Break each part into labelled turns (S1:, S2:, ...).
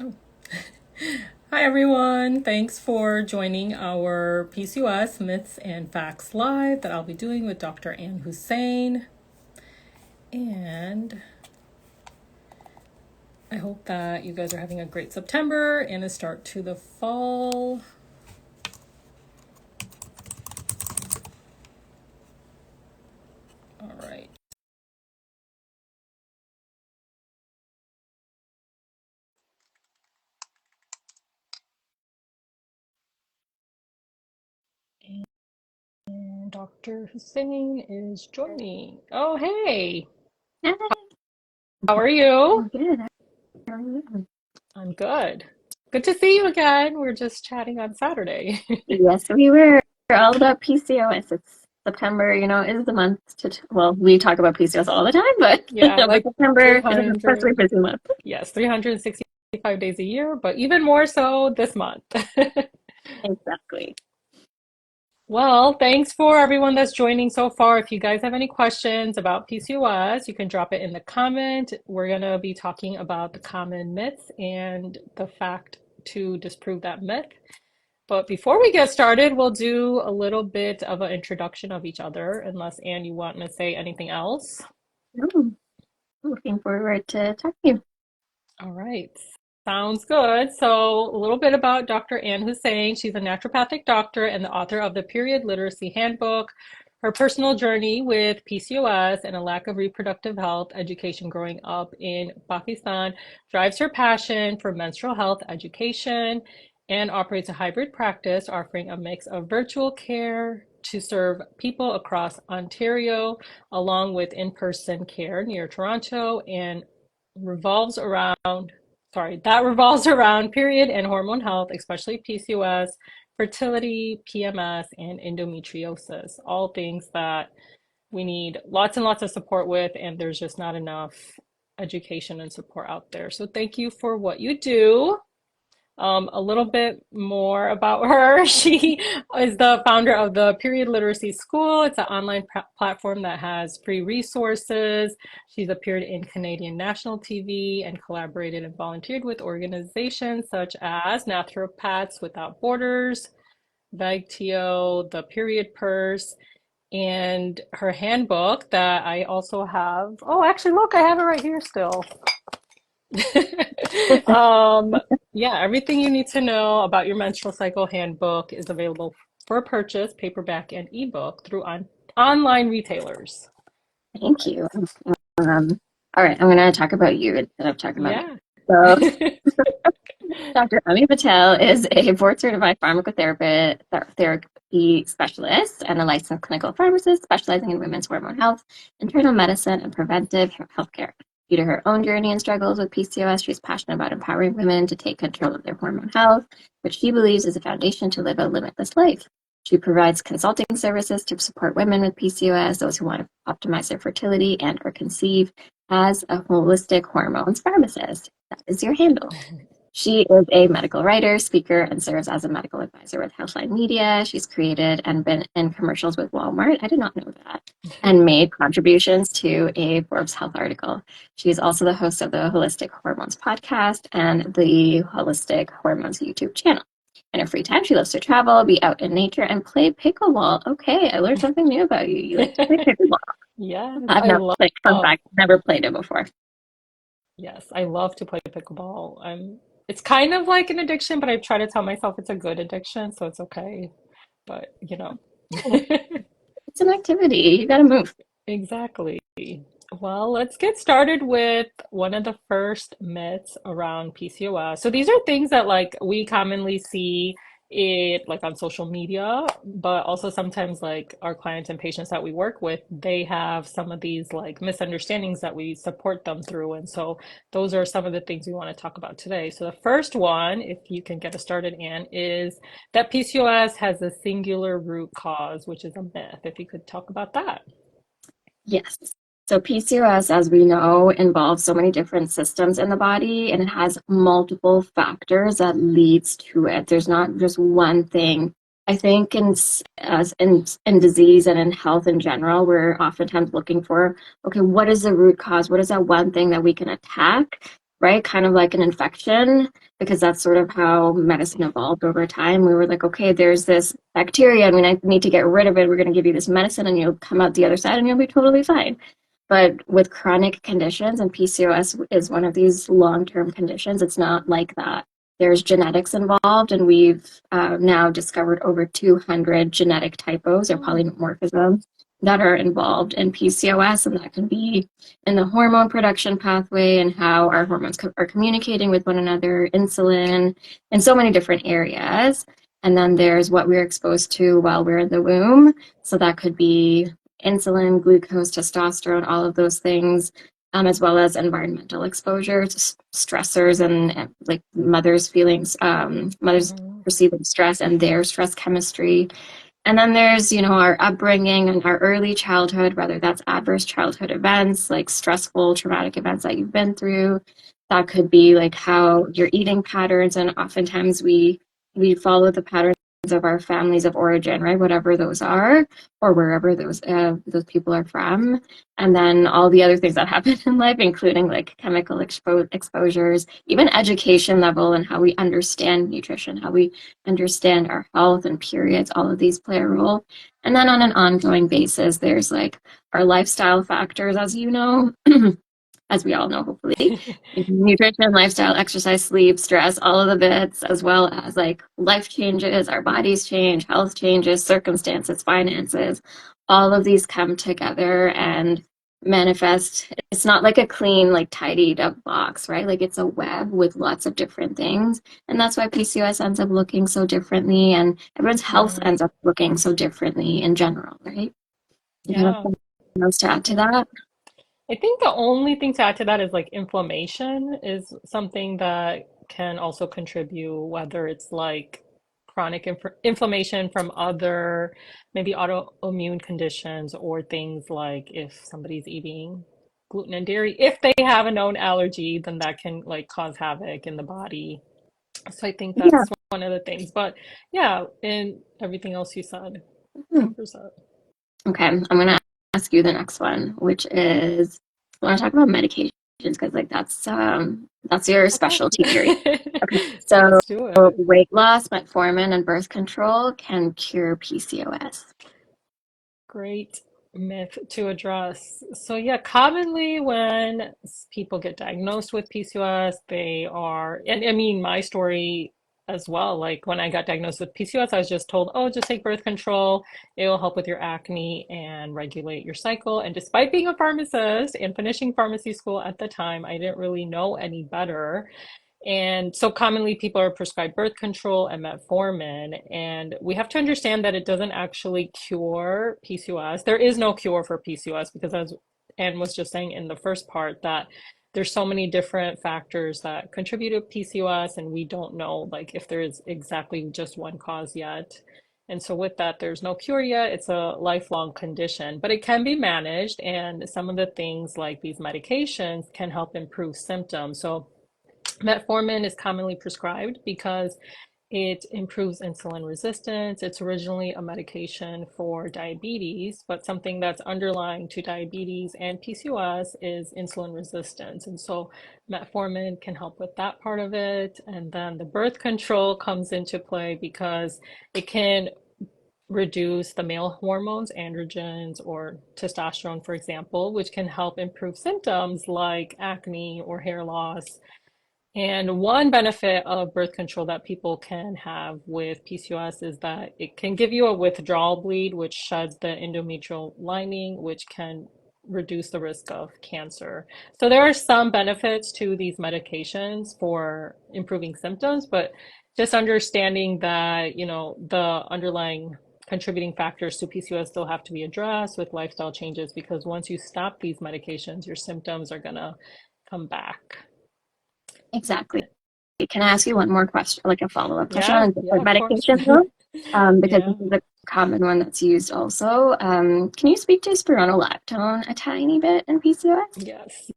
S1: Oh. Hi everyone, thanks for joining our PCOS Myths and Facts Live that I'll be doing with Dr. Ann Hussain. And I hope that you guys are having a great September and a start to the fall. All right. And Dr. Hussain is joining. Oh, hey,
S2: Hi,
S1: how are you?
S2: I'm good. How are you?
S1: I'm good. Good to see you again. We're just chatting on Saturday.
S2: Yes, we were all about PCOS. It's September, is the month well, we talk about PCOS all the time, but,
S1: Yeah,
S2: but
S1: like
S2: September is an especially
S1: 300.
S2: busy month.
S1: Yes, 365 days a year, but even more so this month.
S2: Exactly.
S1: Well, thanks for everyone that's joining so far. If you guys have any questions about PCOS, you can drop it in the comment. We're going to be talking about the common myths and the fact to disprove that myth. But before we get started, we'll do a little bit of an introduction of each other, unless Anne, you want to say anything else.
S2: Oh, looking forward to talking to you.
S1: All right. Sounds good. So, a little bit about Dr. Ann Hussain. She's a naturopathic doctor and the author of the Period Literacy Handbook. Her personal journey with PCOS and a lack of reproductive health education growing up in Pakistan drives her passion for menstrual health education and operates a hybrid practice offering a mix of virtual care to serve people across Ontario, along with in-person care near Toronto and revolves around, that revolves around period and hormone health, especially PCOS, fertility, PMS, and endometriosis. All things that we need lots and lots of support with, and there's just not enough education and support out there. So thank you for what you do. A little bit more about her. She is the founder of the Period Literacy School. It's an online platform that has free resources. She's appeared in Canadian national TV and collaborated and volunteered with organizations such as Naturopaths Without Borders, VAGTO, the Period Purse, and her handbook that I also have. Oh, actually, look, I have it right here still. Um, yeah, everything you need to know about your menstrual cycle handbook is available for purchase, paperback and ebook through online retailers.
S2: Thank you. All right, I'm going to talk about you instead of talking about me.
S1: Yeah.
S2: So, Dr. Ami Patel is a board-certified pharmacotherapist, therapy specialist, and a licensed clinical pharmacist specializing in women's hormone health, internal medicine, and preventive healthcare. Due to her own journey and struggles with PCOS, she's passionate about empowering women to take control of their hormone health, which she believes is a foundation to live a limitless life. She provides consulting services to support women with PCOS, those who want to optimize their fertility and or conceive, as a holistic hormones pharmacist. That is your handle. She is a medical writer, speaker, and serves as a medical advisor with Healthline Media. She's created and been in commercials with Walmart. I did not know that. And made contributions to a Forbes Health article. She's also the host of the Holistic Hormones podcast and the Holistic Hormones YouTube channel. In her free time, she loves to travel, be out in nature, and play pickleball. Okay, I learned something new about you. You like to play pickleball.
S1: Yes,
S2: I've
S1: I
S2: never
S1: love,
S2: played, fun fact, never played it before.
S1: yes, I love to play pickleball. It's kind of like an addiction, but I try to tell myself it's a good addiction, so it's okay. But,
S2: It's an activity. You gotta move.
S1: exactly. Well, let's get started with one of the first myths around PCOS. So these are things that like we commonly see it like on social media, but also sometimes like our clients and patients that we work with, they have some of these like misunderstandings that we support them through. And so those are some of the things we want to talk about today. So the first one, if you can get us started, Anne, is that PCOS has a singular root cause, which is a myth. If you could talk about that.
S2: Yes. So PCOS, as we know, involves so many different systems in the body, and it has multiple factors that leads to it. There's not just one thing. I think in disease and in health in general, we're oftentimes looking for, okay, what is the root cause? What is that one thing that we can attack? right? Kind of like an infection, because that's sort of how medicine evolved over time. We were like, okay, there's this bacteria and we need to get rid of it. We're going to give you this medicine and you'll come out the other side and you'll be totally fine. But with chronic conditions, and PCOS is one of these long-term conditions, it's not like that. There's genetics involved, and we've now discovered over 200 genetic typos or
S1: Mm.
S2: polymorphisms that are involved in PCOS, and that can be in the hormone production pathway and how our hormones are communicating with one another, insulin, in so many different areas. And then there's what we're exposed to while we're in the womb. So that could be insulin, glucose, testosterone, all of those things, as well as environmental exposure to stressors and like mothers' feelings, mothers
S1: Mhm.
S2: perceiving stress and their stress chemistry. And then there's, our upbringing and our early childhood, whether that's adverse childhood events, like stressful, traumatic events that you've been through. That could be like how your eating patterns, and oftentimes we follow the patterns of our families of origin, right? Whatever those are, or wherever those people are from. And then all the other things that happen in life, including like chemical exposures, even education level and how we understand nutrition, how we understand our health and periods, all of these play a role. And then on an ongoing basis, there's like our lifestyle factors, as you know, as we all know, hopefully, nutrition, lifestyle, exercise, sleep, stress, all of the bits, as well as like life changes, our bodies change, health changes, circumstances, finances, all of these come together and manifest. It's not like a clean, like tidied up box, right? Like it's a web with lots of different things. And that's why PCOS ends up looking so differently and everyone's health
S1: Mm.
S2: ends up looking so differently in general, right? You have
S1: Yeah.
S2: something else to add to
S1: Yeah.
S2: that?
S1: I think the only thing to add to that is like inflammation is something that can also contribute, whether it's like chronic inflammation from other maybe autoimmune conditions or things like if somebody's eating gluten and dairy, if they have a known allergy, then that can like cause havoc in the body. So I think
S2: Yeah.
S1: that's one of the things. But yeah, and everything else you said
S2: Hmm.
S1: covers that.
S2: Okay, I'm gonna ask you the next one, which is I want to talk about medications because like that's your
S1: Okay.
S2: specialty area. Okay, so
S1: Let's do it.
S2: weight loss, metformin, and birth control can cure PCOS.
S1: Great myth to address. So, yeah, commonly when people get diagnosed with PCOS, they are, and I mean, my story as well. Like when I got diagnosed with PCOS, I was just told, oh, just take birth control. It will help with your acne and regulate your cycle. And despite being a pharmacist and finishing pharmacy school at the time, I didn't really know any better. And so commonly people are prescribed birth control and metformin. And we have to understand that it doesn't actually cure PCOS. There is no cure for PCOS because as Anne was just saying in the first part that there's so many different factors that contribute to PCOS and we don't know like if there is exactly just one cause yet. And so with that, there's no cure yet. It's a lifelong condition, but it can be managed. And some of the things like these medications can help improve symptoms. So metformin is commonly prescribed because it improves insulin resistance. It's originally a medication for diabetes, but something that's underlying to diabetes and PCOS is insulin resistance. And so metformin can help with that part of it. And then the birth control comes into play because it can reduce the male hormones, androgens, or testosterone, for example, which can help improve symptoms like acne or hair loss. And one benefit of birth control that people can have with PCOS is that it can give you a withdrawal bleed, which sheds the endometrial lining, which can reduce the risk of cancer. So there are some benefits to these medications for improving symptoms, but just understanding that, the underlying contributing factors to PCOS still have to be addressed with lifestyle changes because once you stop these medications, your symptoms are gonna come back.
S2: Exactly. Can I ask you one more question, like a follow-up question
S1: Yeah,
S2: on a
S1: yeah,
S2: different
S1: of course.
S2: medication though? Because
S1: Yeah.
S2: this is a common one that's used also. Can you speak to spironolactone a tiny bit in PCOS?
S1: Yes.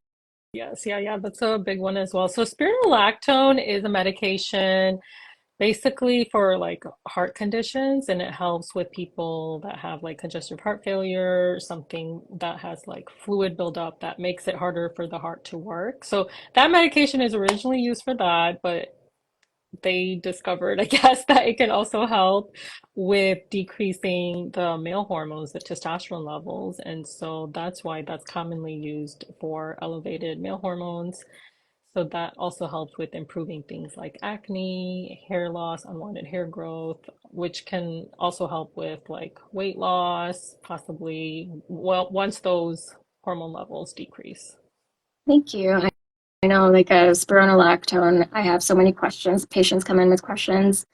S1: Yes. Yeah. Yeah. That's a big one as well. So spironolactone is a medication basically for like heart conditions, and it helps with people that have like congestive heart failure, something that has like fluid buildup that makes it harder for the heart to work. So that medication is originally used for that, but they discovered, I guess, that it can also help with decreasing the male hormones, the testosterone levels. And so that's why that's commonly used for elevated male hormones. So that also helps with improving things like acne, hair loss, unwanted hair growth, which can also help with like weight loss, possibly, well, once those hormone levels decrease.
S2: Thank you. I know, like a spironolactone, I have so many questions. Patients come in with questions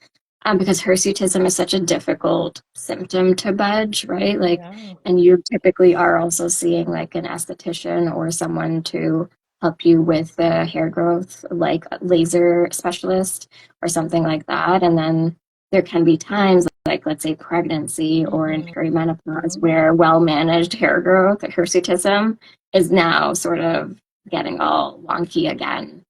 S2: because hirsutism is such a difficult symptom to budge, right? Like,
S1: Yeah.
S2: and you typically are also seeing like an esthetician or someone to help you with the hair growth, like a laser specialist or something like that. And then there can be times like, let's say, pregnancy or in
S1: Hmm.
S2: perimenopause where well-managed hair growth, hirsutism, is now sort of getting all wonky again.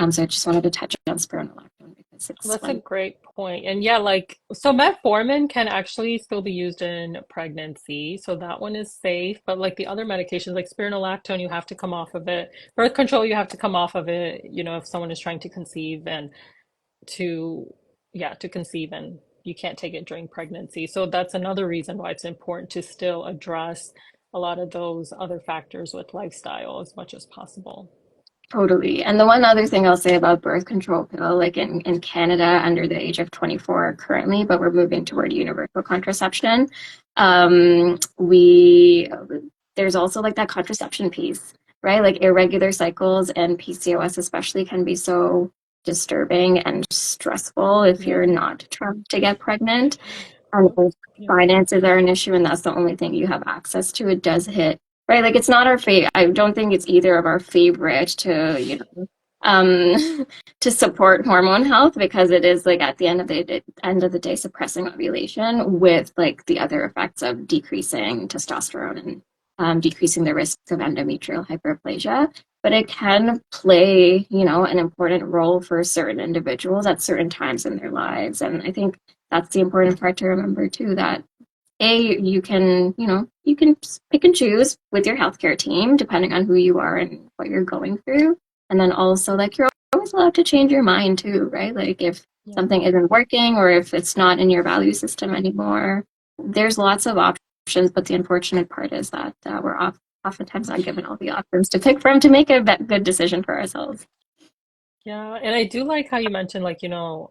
S2: So I just wanted to touch on spironolactone because it's
S1: That's a
S2: one
S1: great point. And yeah, like, so metformin can actually still be used in pregnancy. So that one is safe. But like the other medications, like spironolactone, you have to come off of it. Birth control, you have to come off of it, if someone is trying to conceive and to, yeah, to conceive, and you can't take it during pregnancy. So that's another reason why it's important to still address a lot of those other factors with lifestyle as much as possible.
S2: totally. And the one other thing I'll say about birth control pill, like in Canada under the age of 24 currently, but we're moving toward universal contraception. We there's also like that contraception piece, right? Like irregular cycles and PCOS especially can be so disturbing and stressful if you're
S1: Yeah.
S2: not trying to get pregnant. And if
S1: Yeah.
S2: finances are an issue and that's the only thing you have access to, it does hit, right? Like it's not our favorite. I don't think it's either of our favorite to, to support hormone health because it is like at the end of the day suppressing ovulation with like the other effects of decreasing testosterone and decreasing the risk of endometrial hyperplasia. But it can play, an important role for certain individuals at certain times in their lives. And I think that's the important part to remember too, that you can pick and choose with your healthcare team depending on who you are and what you're going through. And then also like you're always allowed to change your mind too, right? Like if
S1: Yeah.
S2: something isn't working or if it's not in your value system anymore, there's lots of options. But the unfortunate part is that oftentimes not given all the options to pick from to make a good decision for ourselves.
S1: Yeah, and I do like how you mentioned, like,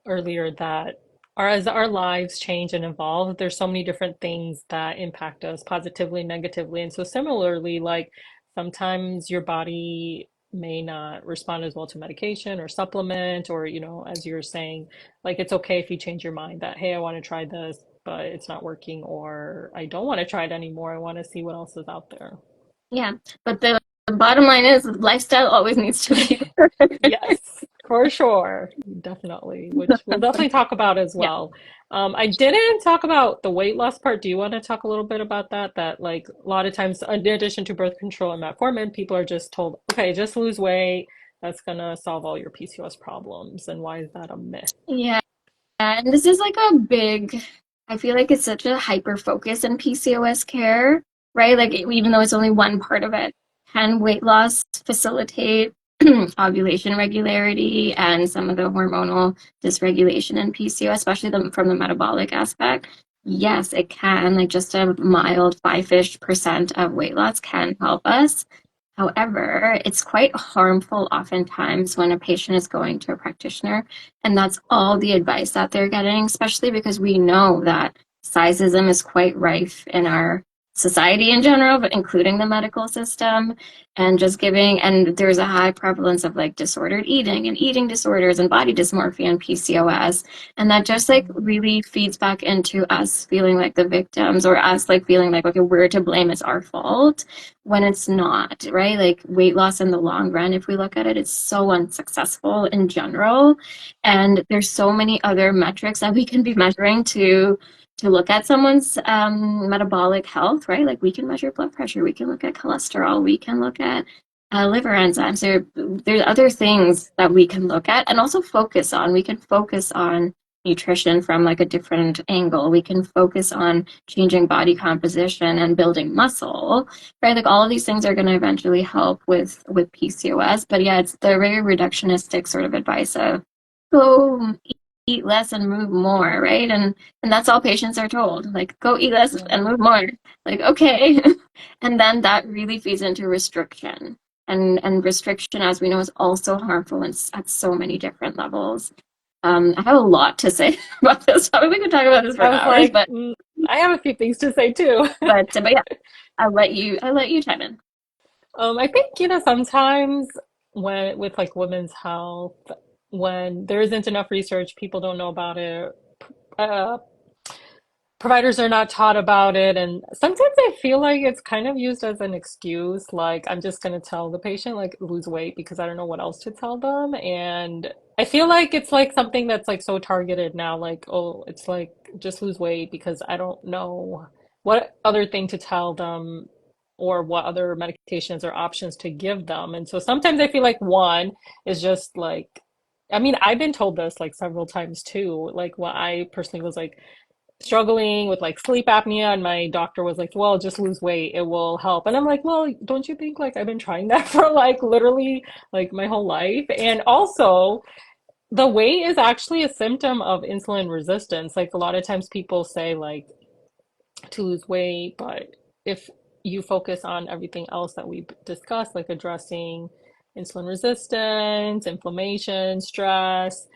S1: earlier that as our lives change and evolve, there's so many different things that impact us positively, negatively. And so similarly, like sometimes your body may not respond as well to medication or supplement, or, as you're saying, like it's okay if you change your mind that, hey, I want to try this, but it's not working, or I don't want to try it anymore. I want to see what else is out there.
S2: Yeah. But the bottom line is lifestyle always needs to be
S1: Yes, for sure. Definitely, which we'll definitely talk about as
S2: yeah.
S1: well. I didn't talk about the weight loss part. Do you want to talk a little bit about that? That like a lot of times, in addition to birth control and metformin, people are just told, okay, just lose weight. That's gonna solve all your PCOS problems. And why is that a myth?
S2: Yeah. And this is like I feel like it's such a hyper focus in PCOS care, right? Like even though it's only one part of it, can weight loss facilitate ovulation regularity and some of the hormonal dysregulation in PCOS, especially from the metabolic aspect? Yes, it can. Like just a mild 5-ish% of weight loss can help us. However, it's quite harmful oftentimes when a patient is going to a practitioner and that's all the advice that they're getting, especially because we know that sizeism is quite rife in our society in general, but including the medical system. And there's a high prevalence of like disordered eating and eating disorders and body dysmorphia and PCOS. And that just like
S1: Mhm.
S2: really feeds back into us feeling like the victims or us like feeling like, okay, we're to blame, it's our fault when it's not, right? Like weight loss in the long run, if we look at it, it's so unsuccessful in general. And there's so many other metrics that we can be measuring to look at someone's metabolic health, right? Like we can measure blood pressure, we can look at cholesterol, we can look at liver enzymes. There's other things that we can look at and also focus on. We can focus on nutrition from like a different angle. We can focus on changing body composition and building muscle, right? Like all of these things are going to eventually help with PCOS. But yeah, it's the very reductionistic sort of advice of go eat less and move more, right? And that's all patients are told. Like go eat less
S1: Yeah.
S2: and move more. Like okay. And then that really feeds into restriction. And restriction, as we know, is also harmful at so many different levels. I have a lot to say about this topic. We could talk about this for
S1: I was
S2: hours,
S1: like, I have a few things to say too.
S2: but yeah, I'll let you chime in.
S1: I think, sometimes when with like women's health, when there isn't enough research, people don't know about it. Uh, Providers are not taught about it, and sometimes I feel like it's kind of used as an excuse, like I'm just going to tell the patient like lose weight because I don't know what else to tell them. And I feel like it's like something that's like so targeted now, like, oh, it's like just lose weight because I don't know what other thing to tell them or what other medications or options to give them. And so sometimes I feel like one is just like, I mean, I've been told this like several times too, like what I personally was like struggling with like sleep apnea, and my doctor was like, well, just lose weight, it will help. And I'm like, well, don't you think like I've been trying that for like literally like my whole life? And also the weight is actually a symptom of insulin resistance. Like a lot of times people say like to lose weight, but if you focus on everything else that we've discussed, like addressing insulin resistance, inflammation, stress,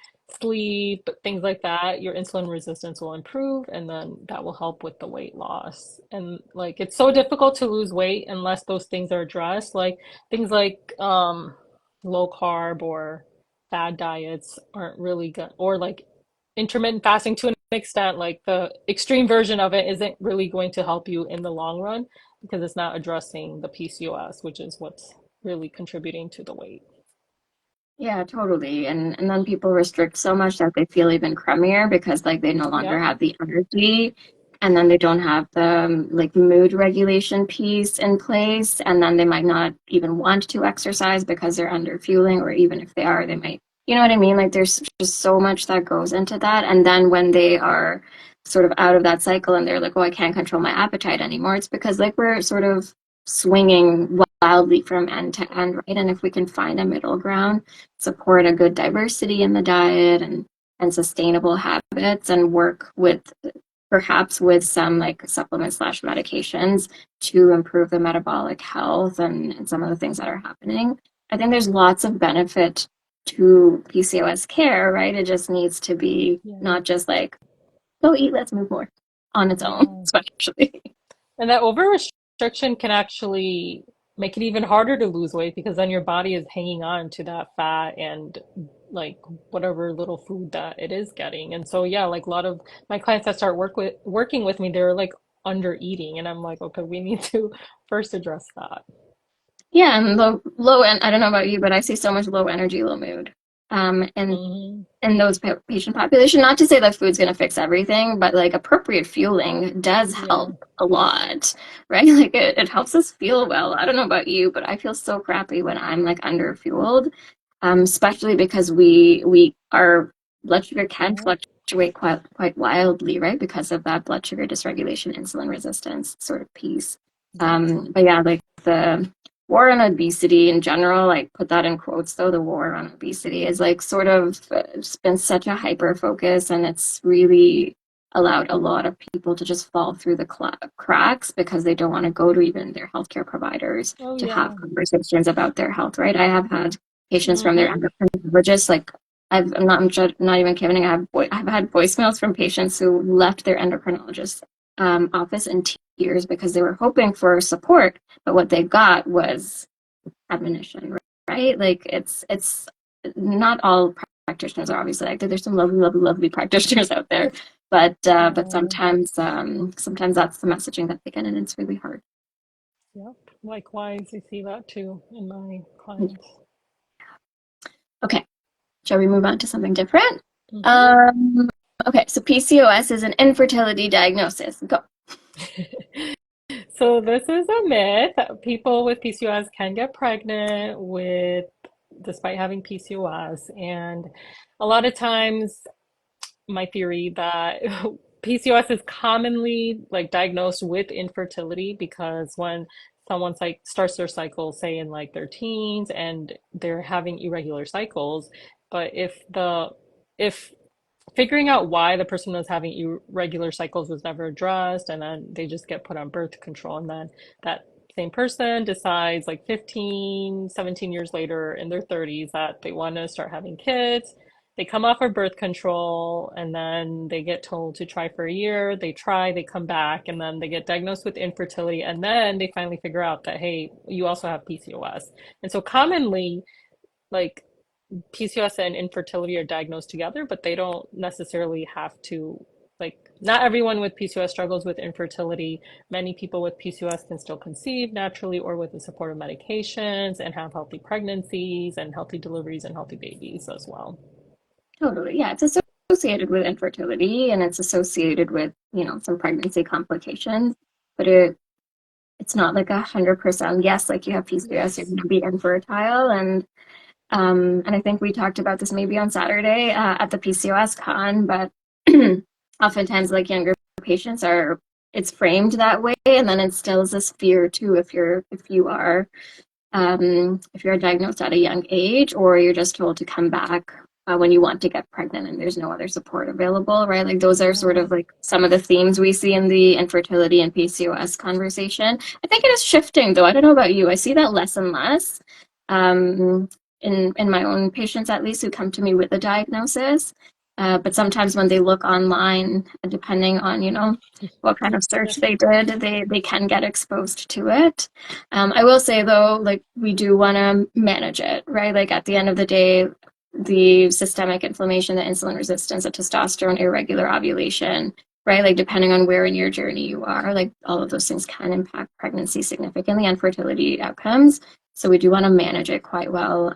S1: sleep, things like that, your insulin resistance will improve, and then that will help with the weight loss. And like it's so difficult to lose weight unless those things are addressed, like things like low carb or fad diets aren't really good, or like intermittent fasting to an extent, like the extreme version of it isn't really going to help you in the long run because it's not addressing the PCOS, which is what's really contributing to the weight.
S2: Yeah, totally. And then people restrict so much that they feel even crummier because like they no longer
S1: Yep.
S2: have the energy, and then they don't have the like mood regulation piece in place, and then they might not even want to exercise because they're under fueling, or even if they are, they might, you know what I mean? Like there's just so much that goes into that. And then when they are sort of out of that cycle and they're like, oh, I can't control my appetite anymore, it's because like we're sort of swinging wildly from end to end, right? And if we can find a middle ground, support a good diversity in the diet and sustainable habits, and work with perhaps with some like supplements slash medications to improve the metabolic health and some of the things that are happening. I think there's lots of benefit to PCOS care, right? It just needs to be
S1: Yeah.
S2: not just like, go eat, let's move more on its own,
S1: Yeah.
S2: especially.
S1: And that over restriction can actually make it even harder to lose weight because then your body is hanging on to that fat and like whatever little food that it is getting. And so yeah, like a lot of my clients that start working with me, they're like under eating, and I'm like, okay, we need to first address that.
S2: Yeah, and low and I don't know about you, but I see so much low energy, low mood. And
S1: Hmm.
S2: in those patient population, not to say that food's going to fix everything, but like appropriate fueling does
S1: Yeah.
S2: help a lot, right? Like it helps us feel well. I don't know about you, but I feel so crappy when I'm like under fueled, especially because we our blood sugar can
S1: Yeah.
S2: fluctuate quite wildly, right? Because of that blood sugar dysregulation, insulin resistance sort of piece.
S1: Yep.
S2: But yeah, like the war on obesity in general, like put that in quotes though, the war on obesity is like sort of it's been such a hyper focus, and it's really allowed a lot of people to just fall through the cracks because they don't want to go to even their healthcare providers
S1: Oh
S2: to have
S1: yeah.
S2: conversations about their health, right? I have had patients from their
S1: Hmm.
S2: endocrinologist, like I'm not even kidding. I've had voicemails from patients who left their endocrinologist office in tears because they were hoping for support, but what they got was admonition, right? Like it's not all practitioners are obviously like that. There's some lovely, lovely, lovely practitioners out there, but
S1: Yeah.
S2: sometimes that's the messaging that they get, and it's really hard.
S1: Yep. Likewise, I see that too in my clients.
S2: Okay, shall we move on to something different?
S1: Hmm.
S2: Um, okay, so PCOS is an infertility diagnosis. Go.
S1: So this is a myth. People with PCOS can get pregnant with despite having PCOS. And a lot of times my theory that PCOS is commonly like diagnosed with infertility because when someone's like starts their cycle, say in like their teens, and they're having irregular cycles, but if figuring out why the person was having irregular cycles was never addressed, and then they just get put on birth control, and then that same person decides like 15, 17 years later in their 30s that they want to start having kids. They come off of birth control and then they get told to try for a year. They try, they come back, and then they get diagnosed with infertility. And then they finally figure out that, hey, you also have PCOS. And so commonly, like PCOS and infertility are diagnosed together, but they don't necessarily have to, like, not everyone with PCOS struggles with infertility. Many people with PCOS can still conceive naturally or with the support of medications and have healthy pregnancies and healthy deliveries and healthy babies as well.
S2: Totally. Yeah, it's associated with infertility and it's associated with, some pregnancy complications, but it's not like 100% yes, like you have PCOS, you're
S1: Yes.
S2: going to be infertile. And I think we talked about this maybe on Saturday at the PCOS con, but oftentimes like younger patients it's framed that way, and then instills this fear too if you're diagnosed at a young age, or you're just told to come back when you want to get pregnant and there's no other support available, right? Like those are sort
S1: Yeah.
S2: of like some of the themes we see in the infertility and PCOS conversation. I think it is shifting though. I don't know about you. I see that less and less in my own patients, at least, who come to me with a diagnosis. But sometimes when they look online, depending on, what kind of search they did, they can get exposed to it. I will say though, like we do want to manage it, right? Like at the end of the day, the systemic inflammation, the insulin resistance, the testosterone, irregular ovulation, right? Like depending on where in your journey you are, like all of those things can impact pregnancy significantly and fertility outcomes. So we do want to manage it quite well,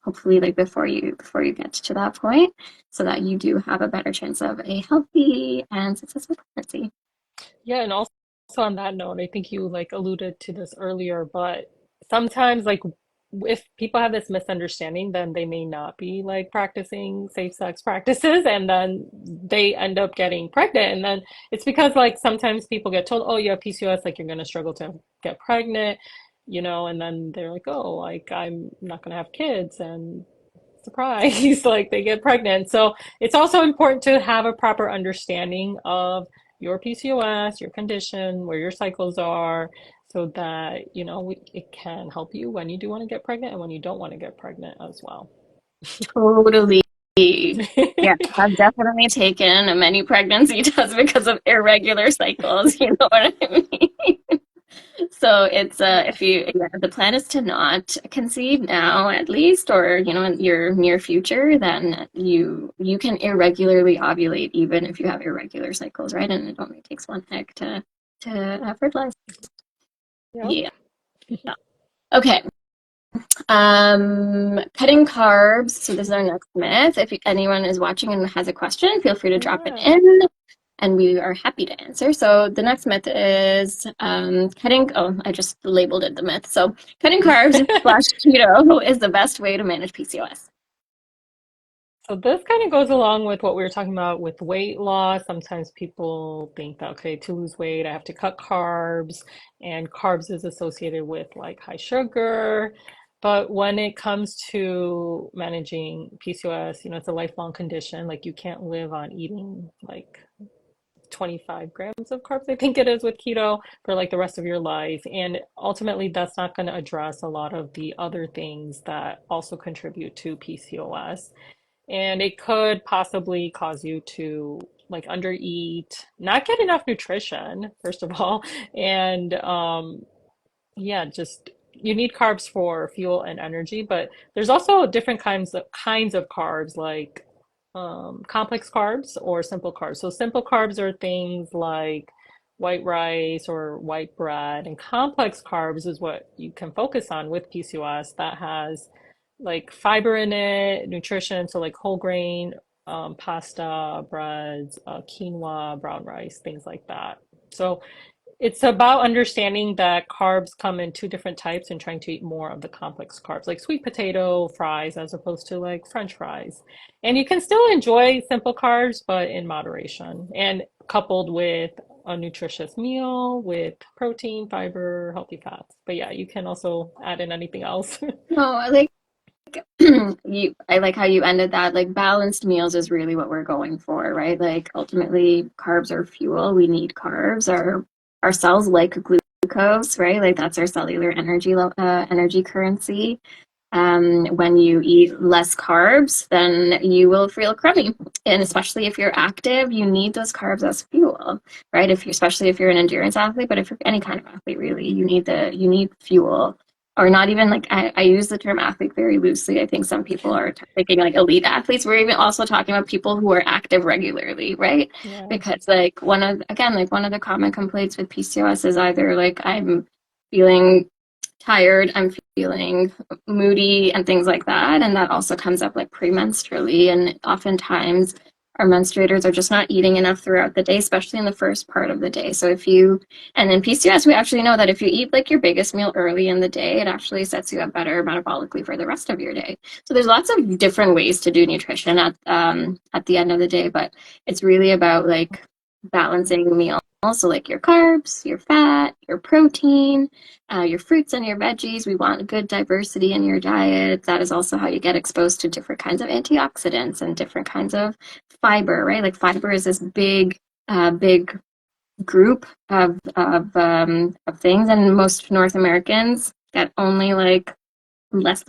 S2: hopefully like before you get to that point, so that you do have a better chance of a healthy and successful pregnancy.
S1: Yeah, and also on that note, I think you like alluded to this earlier, but sometimes like if people have this misunderstanding, then they may not be like practicing safe sex practices, and then they end up getting pregnant. And then it's because like sometimes people get told, oh, you have PCOS, like you're gonna struggle to get pregnant, and then they're like, oh, like I'm not gonna have kids, and surprise, like they get pregnant. So it's also important to have a proper understanding of your PCOS, your condition, where your cycles are, so that, it can help you when you do want to get pregnant and when you don't want to get pregnant as well.
S2: Totally. Yeah, I've definitely taken many pregnancy tests because of irregular cycles. You know what I mean? So it's if the plan is to not conceive now at least, or in your near future, then you can irregularly ovulate even if you have irregular cycles, right? And it only takes one egg to fertilize.
S1: Yep.
S2: Yeah. Okay. Cutting carbs. So this is our next myth. If anyone is watching and has a question, feel free to drop it
S1: Yeah.
S2: in, and we are happy to answer. So the next myth is cutting. Oh, I just labeled it the myth. So cutting carbs slash keto is the best way to manage PCOS.
S1: So this kind of goes along with what we were talking about with weight loss. Sometimes people think that, okay, to lose weight, I have to cut carbs, and carbs is associated with like high sugar. But when it comes to managing PCOS, it's a lifelong condition. Like you can't live on eating like 25 grams of carbs, I think it is with keto for like the rest of your life. And ultimately, that's not going to address a lot of the other things that also contribute to PCOS. And it could possibly cause you to like undereat, not get enough nutrition, first of all. And yeah, just you need carbs for fuel and energy, but there's also different kinds of carbs like complex carbs or simple carbs. So simple carbs are things like white rice or white bread, and complex carbs is what you can focus on with PCOS that has like fiber in it, nutrition, so like whole grain, pasta, breads, quinoa, brown rice, things like that. So It's about understanding that carbs come in two different types and trying to eat more of the complex carbs, like sweet potato fries as opposed to like French fries. And you can still enjoy simple carbs, but in moderation and coupled with a nutritious meal with protein, fiber, healthy fats. But yeah, you can also add in anything else.
S2: No, like I like how you ended that. Like balanced meals is really what we're going for, right? Like ultimately carbs are fuel. We need carbs. Our cells like glucose, right? Like that's our cellular energy currency. When you eat less carbs, then you will feel crummy. And especially if you're active, you need those carbs as fuel, right? Especially if you're an endurance athlete, but if you're any kind of athlete, really, you need fuel. Or not even like I use the term athlete very loosely. I think some people are thinking like elite athletes. We're even also talking about people who are active regularly, right?
S1: Yeah.
S2: Because like one of the common complaints with PCOS is either like I'm feeling tired, I'm feeling moody, and things like that. And that also comes up like premenstrually. And oftentimes our menstruators are just not eating enough throughout the day, especially in the first part of the day. So and in PCOS, we actually know that if you eat like your biggest meal early in the day, it actually sets you up better metabolically for the rest of your day. So there's lots of different ways to do nutrition at the end of the day, but it's really about like balancing meals. So like your carbs, your fat, your protein, your fruits and your veggies. We want good diversity in your diet. That is also how you get exposed to different kinds of antioxidants and different kinds of fiber, right? Like fiber is this big group of things, and most North Americans get only like less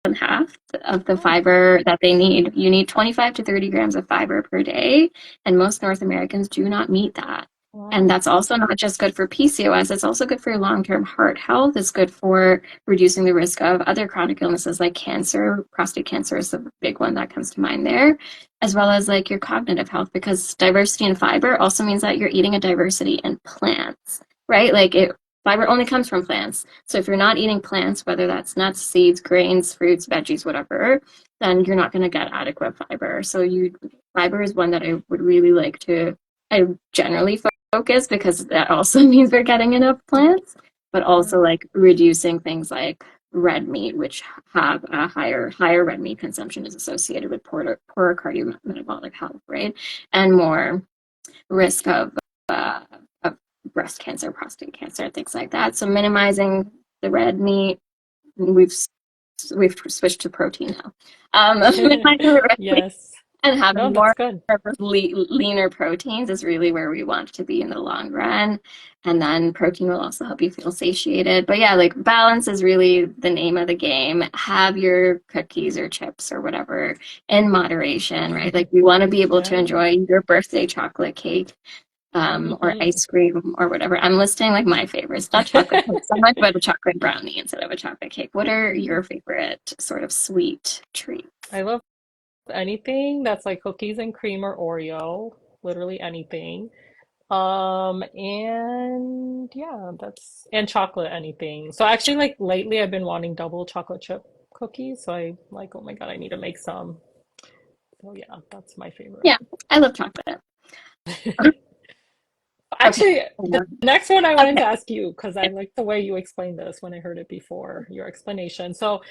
S2: than half of the
S1: Oh,
S2: fiber that they need. You need 25 to 30 grams of fiber per day, and most North Americans do not meet that. And
S1: wow.
S2: that's also not just good for PCOS, it's also good for your long-term heart health. It's good for reducing the risk of other chronic illnesses like cancer. Prostate cancer is the big one that comes to mind there, as well as like your cognitive health, because diversity in fiber also means that you're eating a diversity in plants, right? Fiber only comes from plants. So if you're not eating plants, whether that's nuts, seeds, grains, fruits, veggies, whatever, then you're not going to get adequate fiber. Fiber is one that I would really like to, I generally focus, because that also means we're getting enough plants, but also
S1: Yeah.
S2: like reducing things like red meat, which have a higher red meat consumption is associated with poorer cardiometabolic health, right? And more risk of breast cancer, prostate cancer, things like that. So minimizing the red meat. We've we've switched to protein now. Minimizing the red meat
S1: Yes.
S2: and
S1: No,
S2: having
S1: that's
S2: more
S1: good.
S2: leaner proteins is really where we want to be in the long run. And then protein will also help you feel satiated. But yeah, like balance is really the name of the game. Have your cookies or chips or whatever in moderation, right? Like we want to be able to
S1: Yeah.
S2: enjoy your birthday chocolate cake, or
S1: Hmm.
S2: ice cream or whatever. I'm listing like my favorites, not chocolate cake so much, but a chocolate brownie instead of a chocolate cake. What are your favorite sort of sweet treats?
S1: I love anything that's like cookies and cream or Oreo, literally anything. And yeah, that's and chocolate, anything. So actually, like lately, I've been wanting double chocolate chip cookies. So I like, oh my God, I need to make some. So yeah, that's my favorite.
S2: Yeah, I love chocolate. Okay.
S1: Actually, the next one I wanted
S2: Okay.
S1: to ask you because I like the way you explained this when I heard it before, your explanation. So,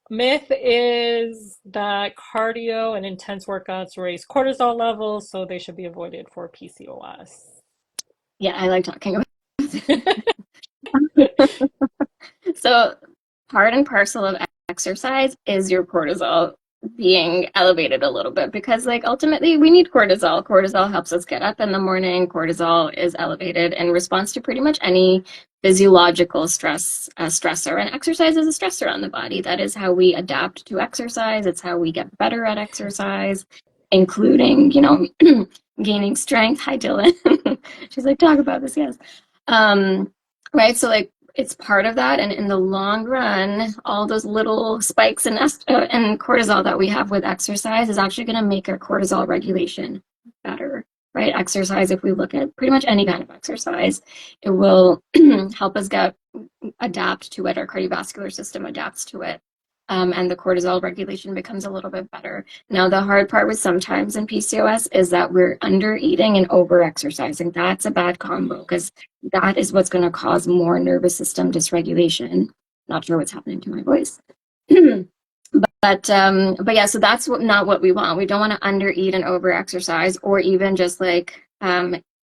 S1: myth is that cardio and intense workouts raise cortisol levels, so they should be avoided for PCOS.
S2: Yeah, I like talking about So, part and parcel of exercise is your cortisol being elevated a little bit, because, like, ultimately we need cortisol. Cortisol helps us get up in the morning. Cortisol is elevated in response to pretty much any physiological stressor, and exercise is a stressor on the body. That is how we adapt to exercise. It's how we get better at exercise, including, gaining strength. Hi, Dylan. She's like, talk about this, yes. Um, right. So, like, it's part of that, and in the long run all those little spikes in cortisol that we have with exercise is actually going to make our cortisol regulation better, right? Exercise, if we look at pretty much any kind of exercise, it will help us adapt to it, our cardiovascular system adapts to it. and the cortisol regulation becomes a little bit better. Now, the hard part with sometimes in PCOS is that we're under eating and over exercising. That's a bad combo because that is what's going to cause more nervous system dysregulation. Not sure what's happening to my voice. But yeah, so that's not what we want. We don't want to under eat and over exercise, or even just like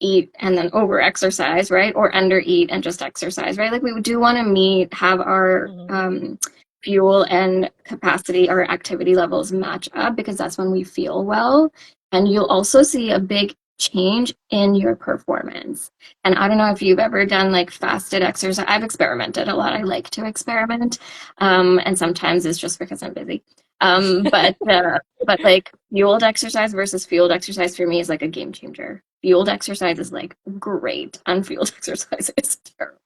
S2: eat and then over exercise, right? Or under eat and just exercise, right? Like we do want to have our
S1: Mhm.
S2: fuel and capacity, our activity levels match up, because that's when we feel well. And you'll also see a big change in your performance. And I don't know if you've ever done like fasted exercise. I've experimented a lot. I like to experiment. And sometimes it's just because I'm busy. But like fueled exercise versus fueled exercise for me is like a game changer. Fueled exercise is like great. Unfueled exercise is terrible.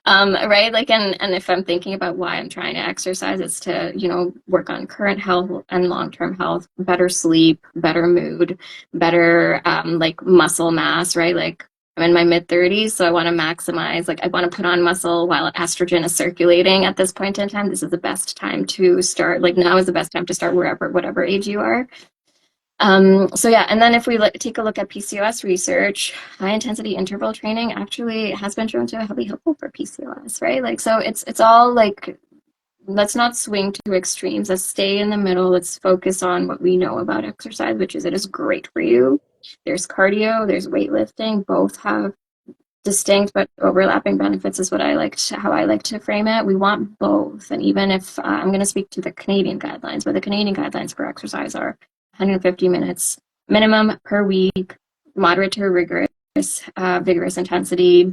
S2: Right? Like, and if I'm thinking about why I'm trying to exercise, it's to, work on current health and long-term health, better sleep, better mood, better, like muscle mass, right? Like I'm in my mid 30s, so I want to maximize, like I want to put on muscle while estrogen is circulating at this point in time. This is the best time to start. Like now is the best time to start whatever age you are. So yeah, and then if we take a look at PCOS research, high intensity interval training actually has been shown to be helpful for PCOS, right? Like, so it's all like, let's not swing to extremes. Let's stay in the middle. Let's focus on what we know about exercise, which is it is great for you. There's cardio, there's weightlifting. Both have distinct but overlapping benefits is how I like to frame it. We want both. And even if I'm going to speak to the Canadian guidelines, but the Canadian guidelines for exercise are 150 minutes minimum per week, moderate to rigorous, vigorous intensity,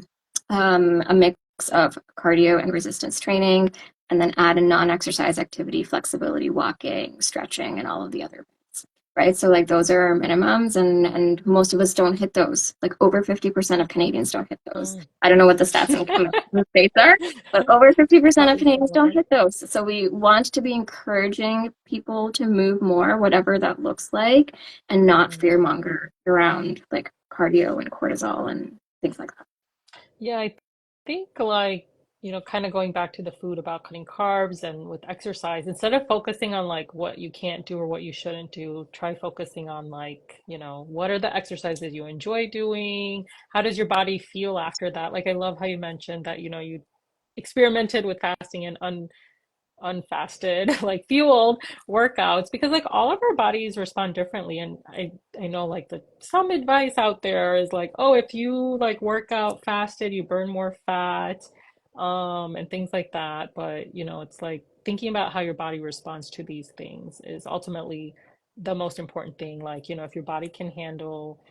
S2: a mix of cardio and resistance training, and then add a non-exercise activity, flexibility, walking, stretching, and all of the other bits, right? So like those are our minimums, and most of us don't hit those. Like over 50% of Canadians don't hit those.
S1: Mm.
S2: I don't know what the stats in the States are, but over 50% of
S1: Probably
S2: Canadians don't
S1: similar.
S2: hit those. So we want to be encouraging people to move more, whatever that looks like, and not
S1: Mhm.
S2: fearmonger around like cardio and cortisol and things like that.
S1: Yeah, I think like, kind of going back to the food about cutting carbs and with exercise, instead of focusing on like what you can't do or what you shouldn't do, try focusing on like, what are the exercises you enjoy doing? How does your body feel after that? Like I love how you mentioned that, you experimented with fasting and unfasted, like fueled workouts, because like all of our bodies respond differently. And I know like some advice out there is like, oh, if you like work out fasted, you burn more fat, and things like that. But it's like thinking about how your body responds to these things is ultimately the most important thing. Like, if your body can handle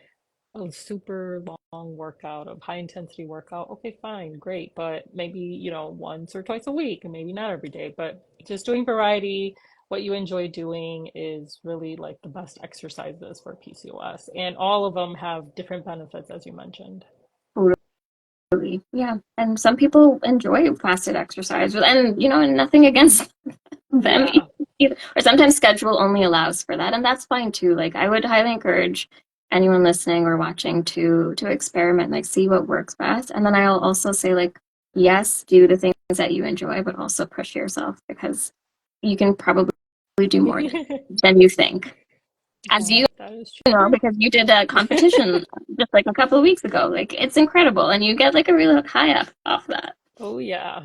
S1: a super long workout, of high intensity workout, okay, fine, great. But maybe, once or twice a week, and maybe not every day, but just doing variety, what you enjoy doing is really like the best exercises for PCOS. And all of them have different benefits, as you mentioned.
S2: Totally. Yeah. And some people enjoy fasted exercise, and and nothing against them
S1: Yeah.
S2: either. Or sometimes schedule only allows for that, and that's fine too. Like I would highly encourage anyone listening or watching to experiment, like see what works best. And then I'll also say like, yes, do the things that you enjoy, but also push yourself, because you can probably do more than you think. As
S1: Yeah,
S2: you
S1: that is
S2: know,
S1: true.
S2: because you did a competition just like a couple of weeks ago. Like it's incredible, and you get like a real high up off that.
S1: Oh yeah.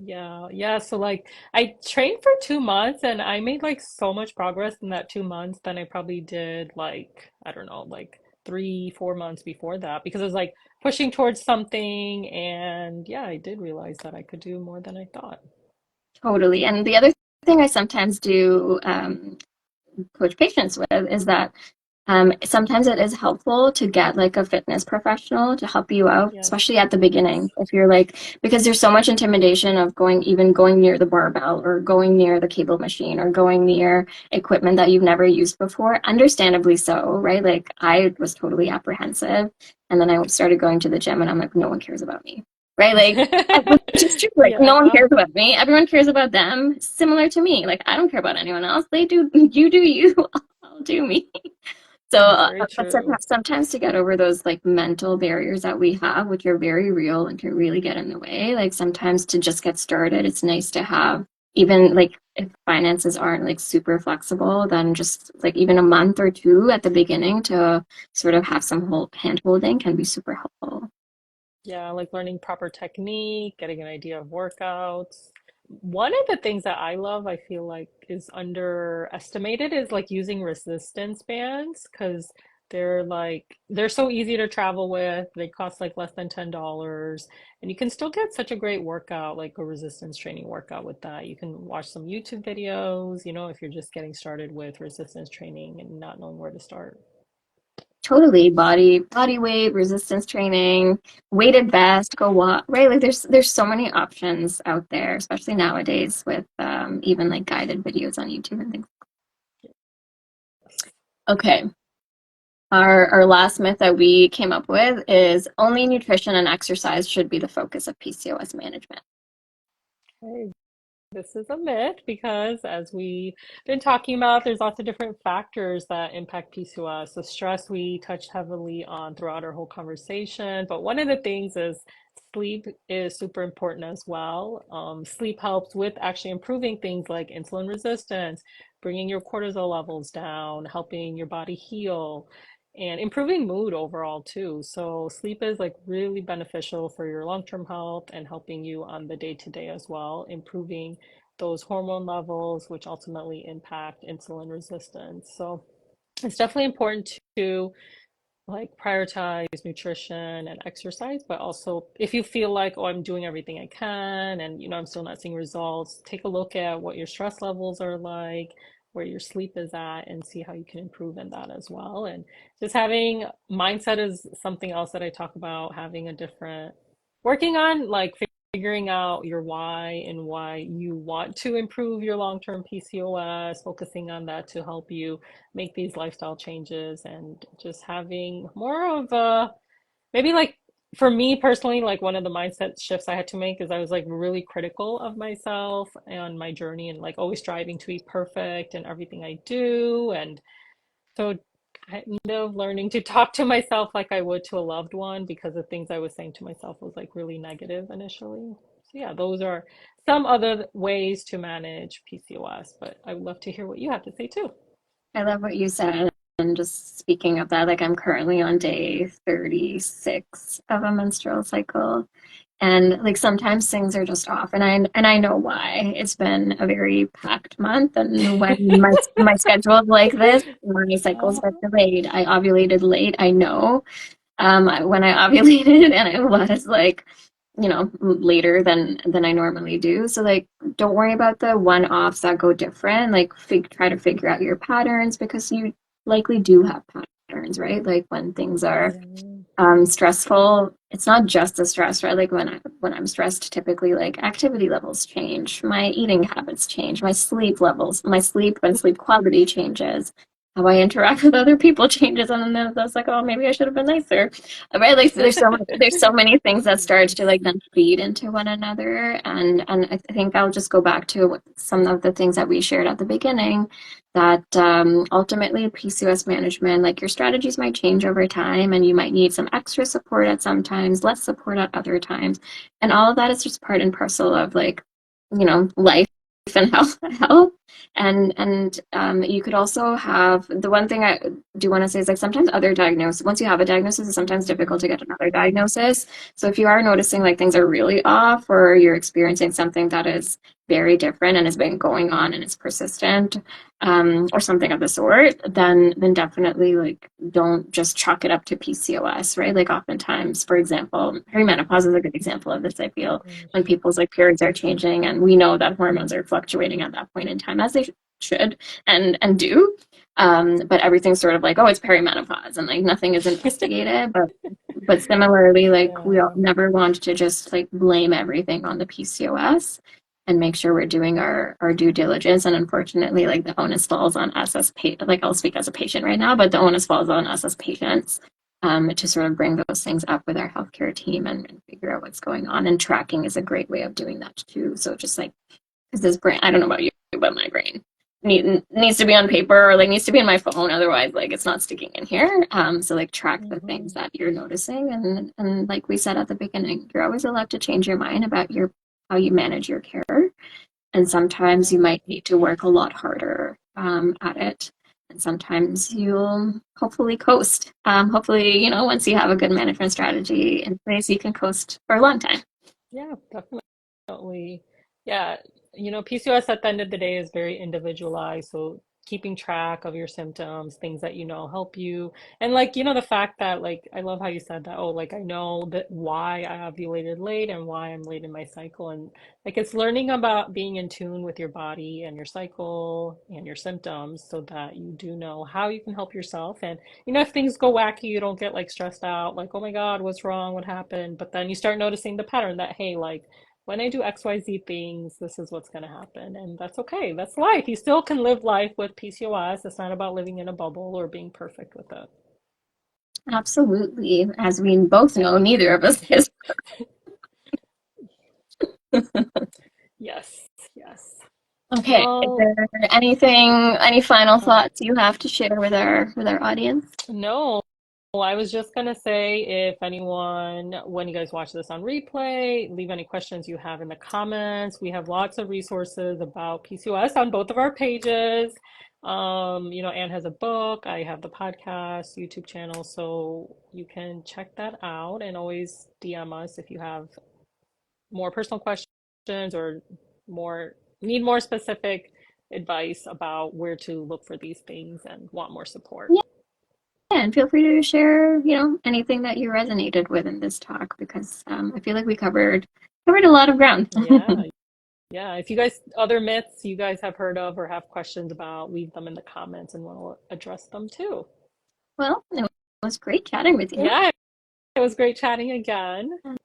S1: Yeah. Yeah. So like I trained for 2 months and I made like so much progress in that 2 months than I probably did like, I don't know, like 3, 4 months before that because I was like pushing towards something and yeah, I did realize that I could do more than I thought.
S2: Totally. And the other thing I sometimes do coach patients with is that sometimes it is helpful to get like a fitness professional to help you out,
S1: Yes.
S2: especially at the beginning. If you're like, because there's so much intimidation of going near the barbell or going near the cable machine or going near equipment that you've never used before, understandably so, right? Like I was totally apprehensive. And then I started going to the gym and I'm like, no one cares about me, right? Like, which is true. Like, no one
S1: Yeah.
S2: cares about me. Everyone cares about them. Similar to me. Like, I don't care about anyone else. They do, you do you. I'll do me. So,
S1: Very
S2: but
S1: true.
S2: sometimes to get over those like mental barriers that we have, which are very real and can really get in the way, like sometimes to just get started, it's nice to have even like if finances aren't like super flexible, then just like even a month or two at the beginning to sort of have some hand holding can be super helpful.
S1: Yeah, like learning proper technique, getting an idea of workouts. One of the things that I love, I feel like is underestimated is like using resistance bands because they're so easy to travel with. They cost like less than $10 and you can still get such a great workout, like a resistance training workout with that. You can watch some YouTube videos, if you're just getting started with resistance training and not knowing where to start.
S2: Totally body weight, resistance training, weighted vest, go walk, right? Like there's so many options out there, especially nowadays with even like guided videos on YouTube and things. Okay. Our last myth that we came up with is only nutrition and exercise should be the focus of PCOS management.
S1: Okay. This is a myth because, as we've been talking about, there's lots of different factors that impact PCOS. The stress we touched heavily on throughout our whole conversation, but one of the things is sleep is super important as well. Sleep helps with actually improving things like insulin resistance, bringing your cortisol levels down, helping your body heal, and improving mood overall too. So sleep is like really beneficial for your long-term health and helping you on the day-to-day as well, improving those hormone levels, which ultimately impact insulin resistance. So it's definitely important to like prioritize nutrition and exercise, but also if you feel like, oh, I'm doing everything I can and I'm still not seeing results, take a look at what your stress levels are like, where your sleep is at, and see how you can improve in that as well. And just having mindset is something else that I talk about, having a different working on like figuring out your why and why you want to improve your long-term PCOS, focusing on that to help you make these lifestyle changes and just having more of a maybe like for me personally, like one of the mindset shifts I had to make is I was like really critical of myself and my journey and like always striving to be perfect in everything I do. And so kind of learning to talk to myself like I would to a loved one because the things I was saying to myself was like really negative initially. So yeah, those are some other ways to manage PCOS, but I would love to hear what you have to say too.
S2: I love what you said. And just speaking of that, like I'm currently on day 36 of a menstrual cycle. And like sometimes things are just off, and I know why. It's been a very packed month, and when my schedule is like this, my cycles get
S1: Uh,
S2: delayed. I ovulated late, I know. When I ovulated, and it was like, later than I normally do. So like, don't worry about the one-offs that go different. Like, try to figure out your patterns because you likely do have patterns, right? Like when things are
S1: yeah.
S2: stressful, it's not just the stress, right? Like when I'm stressed, typically like activity levels change, my eating habits change, my sleep levels, my sleep and sleep quality changes, how I interact with other people changes, and then I was like, oh, maybe I should have been nicer, right? Like there's so many things that start to
S1: Yes.
S2: like then feed into one another, and I think I'll just go back to some of the things that we shared at the beginning that ultimately PCOS management, like your strategies might change over time and you might need some extra support at some times, less support at other times. And all of that is just part and parcel of like, life and health. And you could also have the one thing I do want to say is like sometimes other diagnosis, once you have a diagnosis, it's sometimes difficult to get another diagnosis. So if you are noticing like things are really off or you're experiencing something that is very different and has been going on and is persistent, or something of the sort, then definitely like don't just chalk it up to PCOS, right? Like oftentimes, for example, perimenopause is a good example of this, I feel, when people's like periods are changing and we know that hormones are fluctuating at that point in time as they should and do. But everything's sort of like, oh, it's perimenopause and like nothing is investigated. But similarly, like we all
S1: Yeah.
S2: never want to just like blame everything on the PCOS and make sure we're doing our due diligence. And unfortunately, like the onus falls on us as like I'll speak as a patient right now, but the onus falls on us as patients to sort of bring those things up with our healthcare team and figure out what's going on. And tracking is a great way of doing that too. So just like, because this brain, I don't know about you, but my brain needs to be on paper or like needs to be in my phone. Otherwise, like it's not sticking in here. So like track the things
S1: Hmm.
S2: that you're noticing. And like we said at the beginning, you're always allowed to change your mind about your how you manage your care And sometimes you might need to work a lot harder at it. And sometimes you'll hopefully coast. Hopefully, once you have a good management strategy in place, you can coast for a long time.
S1: Yeah, definitely. Yeah, PCOS at the end of the day is very individualized. So keeping track of your symptoms, things that help you. And like, the fact that like I love how you said that, oh, like I know that why I ovulated late and why I'm late in my cycle. And like it's learning about being in tune with your body and your cycle and your symptoms so that you do know how you can help yourself. And if things go wacky, you don't get like stressed out, like, oh my God, what's wrong? What happened? But then you start noticing the pattern that, hey, like when I do XYZ things, this is what's going to happen. And that's okay. That's life. You still can live life with PCOS. It's not about living in a bubble or being perfect with it.
S2: Absolutely. As we both know, neither of us is.
S1: Yes, yes.
S2: Okay. Is
S1: Well,
S2: there any final
S1: uh,
S2: thoughts you have to share with our audience?
S1: no, I was just going to say if anyone, when you guys watch this on replay, leave any questions you have in the comments. We have lots of resources about PCOS on both of our pages. Anne has a book, I have the podcast, YouTube channel, so you can check that out and always DM us if you have more personal questions or need more specific advice about where to look for these things and want more support.
S2: Yeah, and feel free to share, anything that you resonated with in this talk because I feel like we covered a lot of ground.
S1: Yeah, yeah. If you guys, other myths you guys have heard of or have questions about, leave them in the comments and we'll address them too.
S2: Well, it was great chatting with you,
S1: Yeah, it was great chatting again. And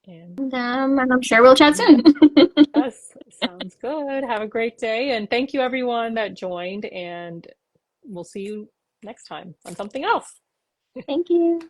S2: and I'm sure we'll chat
S1: yes,
S2: soon.
S1: sounds good. Have a great day. And thank you everyone that joined. And we'll see you next time on something else.
S2: Thank you.